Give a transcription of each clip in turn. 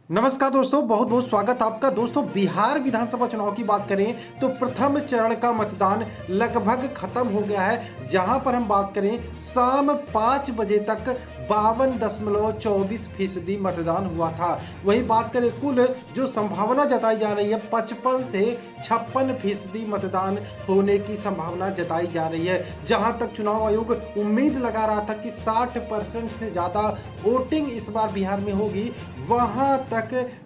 नमस्कार दोस्तों, बहुत बहुत स्वागत आपका। दोस्तों, बिहार विधानसभा चुनाव की बात करें तो प्रथम चरण का मतदान लगभग खत्म हो गया है। जहां पर हम बात करें शाम 5 बजे तक 52.24% मतदान हुआ था। वहीं बात करें कुल जो संभावना जताई जा रही है 55 से 56% मतदान होने की संभावना जताई जा रही है। जहां तक चुनाव आयोग उम्मीद लगा रहा था कि 60% से ज़्यादा वोटिंग इस बार बिहार में होगी, वहां तक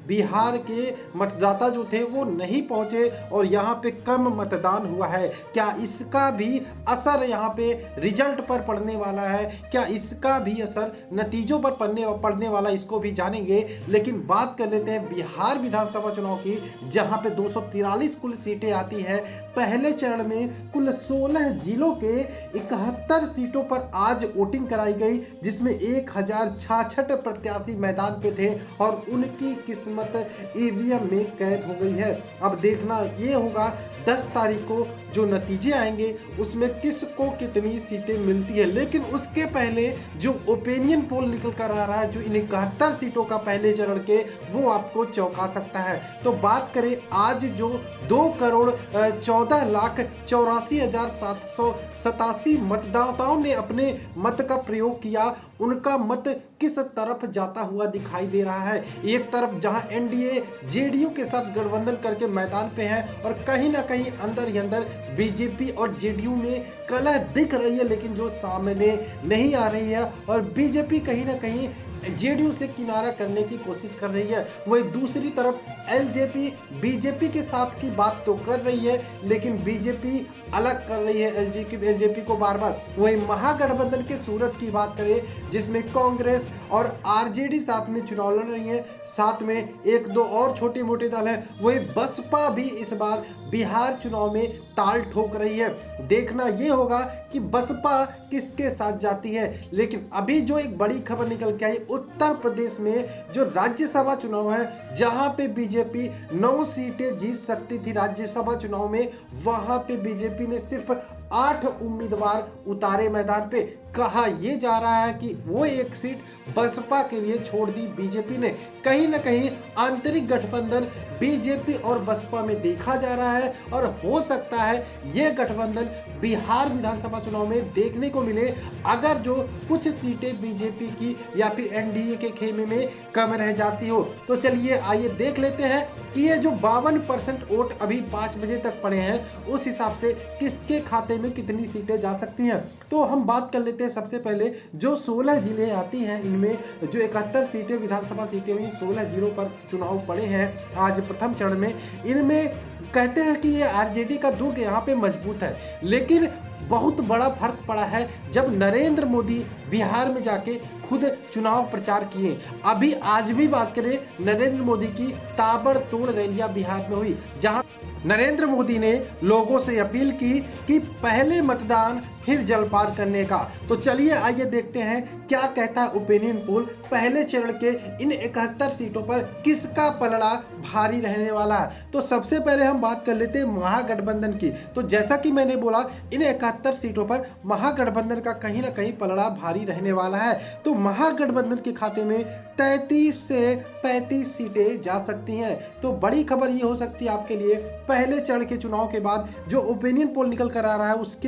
बिहार के मतदाता जो थे वो नहीं पहुंचे और यहाँ पे कम मतदान हुआ है। क्या इसका भी असर यहाँ पे रिजल्ट पर पड़ने वाला है? क्या इसका भी असर नतीजों पर पड़ने वाला, इसको भी जानेंगे। लेकिन बात कर लेते हैं बिहार विधानसभा चुनाव की, जहाँ पे 243 कुल सीटें आती हैं। पहले चरण में कुल 16 जिलों के 71 सीटों पर आज वोटिंग कराई गई, जिसमें 1066 प्रत्याशी मैदान पे थे और उनकी किस्मत ईवीएम में कैद हो गई है। अब देखना ये होगा 10 तारीख को जो नतीजे आएंगे उसमें किसको कितनी सीटें मिलती है। लेकिन उसके पहले जो ओपिनियन पोल निकल कर आ रहा है, जो इन 71 सीटों का पहले चरण के, वो आपको चौंका सकता है। तो बात करें आज जो 2,14,84,787 मतदाताओं ने अपने मत का प्रयोग किया, उनका मत किस तरफ जाता हुआ दिखाई दे रहा है। एक तरफ जहां एनडीए जेडीयू के साथ गठबंधन करके मैदान पे है और कहीं ना कहीं अंदर ही अंदर बीजेपी और जेडीयू में कलह दिख रही है, लेकिन जो सामने नहीं आ रही है। और बीजेपी कहीं ना कहीं जेडीयू से किनारा करने की कोशिश कर रही है। वहीं दूसरी तरफ एलजेपी बीजेपी के साथ की बात तो कर रही है, लेकिन बीजेपी अलग कर रही है एलजेपी को बार बार। वहीं महागठबंधन के सूरत की बात करें, जिसमें कांग्रेस और आरजेडी साथ में चुनाव लड़ रही है, साथ में एक दो और छोटे मोटे दल हैं। वहीं बसपा भी इस बार बिहार चुनाव में ताल ठोक रही है। देखना यह होगा कि बसपा किसके साथ जाती है। लेकिन अभी जो एक बड़ी खबर निकल के आई, उत्तर प्रदेश में जो राज्यसभा चुनाव है, जहां पे बीजेपी 9 सीटें जीत सकती थी राज्यसभा चुनाव में, वहां पे बीजेपी ने सिर्फ 8 उम्मीदवार उतारे मैदान पे। कहा यह जा रहा है कि वो एक सीट बसपा के लिए छोड़ दी बीजेपी ने। कहीं ना कहीं आंतरिक गठबंधन बीजेपी और बसपा में देखा जा रहा है और हो सकता है यह गठबंधन बिहार विधानसभा चुनाव में देखने को मिले, अगर जो कुछ सीटें बीजेपी की या फिर एनडीए के खेमे में कम रह जाती हो। तो चलिए आइए देख लेते हैं कि ये जो 52% वोट अभी 5 बजे तक पड़े हैं, उस हिसाब से किसके खाते में कितनी सीटें जा सकती हैं। तो हम बात कर लेते हैं सबसे पहले जो 16 जिले आती हैं, इनमें जो 71 सीटें विधानसभा सीटें हुई, 16 जिलों पर चुनाव पड़े हैं आज प्रथम चरण में। इनमें कहते हैं कि ये आरजेडी का दुर्ग यहाँ पे मजबूत है, लेकिन बहुत बड़ा फर्क पड़ा है जब नरेंद्र मोदी बिहार में जाके खुद चुनाव प्रचार किए। अभी आज भी बात करें, नरेंद्र मोदी की ताबड़तोड़ रैलियां बिहार में हुई, जहां नरेंद्र मोदी ने लोगों से अपील की कि पहले मतदान फिर जलपान करने का। तो चलिए आइए देखते हैं क्या कहता है ओपिनियन पोल। पहले चरण के इन 71 सीटों पर किसका पलड़ा भारी रहने वाला है। तो सबसे पहले हम बात कर लेते हैं महागठबंधन की। तो जैसा कि मैंने बोला, इन 71 सीटों पर महागठबंधन का कहीं ना कहीं पलड़ा भारी रहने वाला है। तो महागठबंधन के खाते में 33 से 35 सीटें जा सकती हैं। तो बड़ी खबर ये हो सकती है आपके लिए, पहले चरण के चुनाव के बाद जो ओपिनियन पोल निकल कर आ रहा है उसके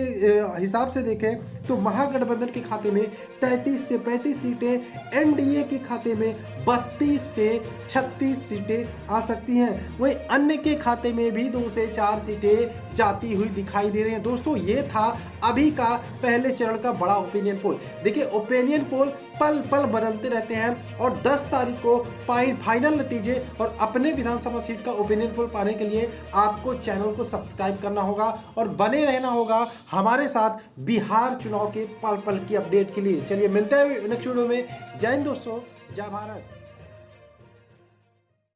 हिसाब से देखें तो महागठबंधन के खाते में 33 से 35 सीटें, एनडीए के खाते में 32 से 36 सीटें आ सकती हैं। वहीं अन्य के खाते में भी 2 से 4 सीटें जाती हुई दिखाई दे रही हैं। दोस्तों, ये था अभी का पहले चरण का बड़ा ओपिनियन पोल। देखिए, ओपिनियन पोल पल पल बदलते रहते हैं और 10 तारीख को फाइनल नतीजे और अपने विधानसभा सीट का ओपिनियन पोल पाने के लिए आपको चैनल को सब्सक्राइब करना होगा और बने रहना होगा हमारे साथ बिहार चुनाव के पल पल की अपडेट के लिए। चलिए मिलते हैं नेक्स्ट वीडियो में। जय हिंद दोस्तों, जय भारत।